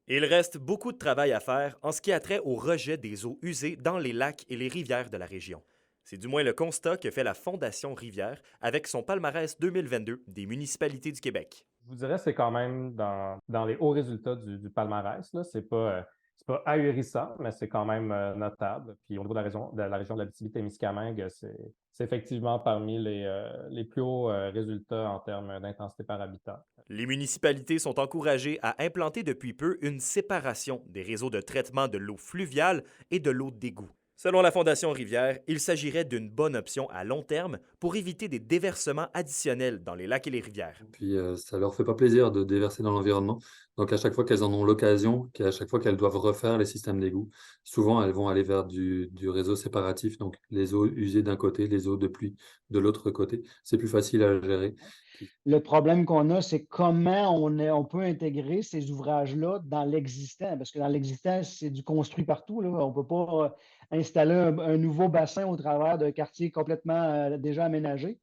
Il reste beaucoup de travail à faire en ce qui a trait au rejet des eaux usées dans les lacs et les rivières de la région. C'est du moins le constat que fait la Fondation Rivière avec son palmarès 2022 des municipalités du Québec. Je vous dirais que c'est quand même dans les hauts résultats du palmarès, là. C'est pas ahurissant, mais c'est quand même notable. Puis au niveau de la région de l'Abitibi-Témiscamingue, c'est effectivement parmi les plus hauts résultats en termes d'intensité par habitant. Les municipalités sont encouragées à implanter depuis peu une séparation des réseaux de traitement de l'eau fluviale et de l'eau d'égout. Selon la Fondation Rivière, il s'agirait d'une bonne option à long terme pour éviter des déversements additionnels dans les lacs et les rivières. Puis, ça leur fait pas plaisir de déverser dans l'environnement. Donc à chaque fois qu'elles en ont l'occasion, qu'à chaque fois qu'elles doivent refaire les systèmes d'égout, souvent elles vont aller vers du réseau séparatif, donc les eaux usées d'un côté, les eaux de pluie de l'autre côté. C'est plus facile à gérer. Puis Le problème qu'on a, c'est comment on peut intégrer ces ouvrages-là dans l'existant, parce que dans l'existant, c'est du construit partout, là. On ne peut pas installer un nouveau bassin au travers d'un quartier complètement déjà aménagé.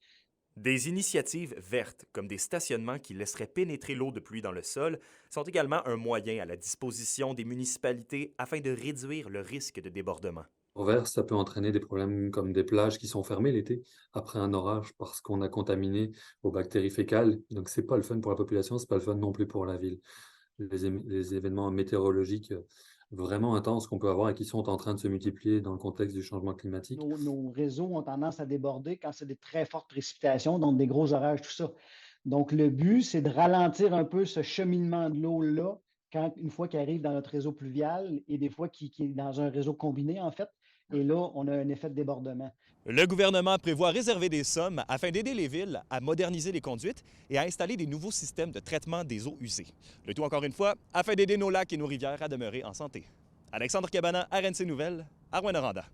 Des initiatives vertes, comme des stationnements qui laisseraient pénétrer l'eau de pluie dans le sol, sont également un moyen à la disposition des municipalités afin de réduire le risque de débordement. l'envers, ça peut entraîner des problèmes comme des plages qui sont fermées l'été après un orage parce qu'on a contaminé aux bactéries fécales. Donc c'est pas le fun pour la population, c'est pas le fun non plus pour la ville. Les événements météorologiques, vraiment intenses qu'on peut avoir et qui sont en train de se multiplier dans le contexte du changement climatique. Nos réseaux ont tendance à déborder quand c'est des très fortes précipitations, donc des gros orages, tout ça. Donc, le but, c'est de ralentir un peu ce cheminement de l'eau-là une fois qu'il arrive dans notre réseau pluvial et des fois qui est dans un réseau combiné, en fait. Et là, on a un effet de débordement. Le gouvernement prévoit réserver des sommes afin d'aider les villes à moderniser les conduites et à installer des nouveaux systèmes de traitement des eaux usées. Le tout, encore une fois, afin d'aider nos lacs et nos rivières à demeurer en santé. Alexandre Cabana, RNC Nouvelles, à Rouyn-Noranda.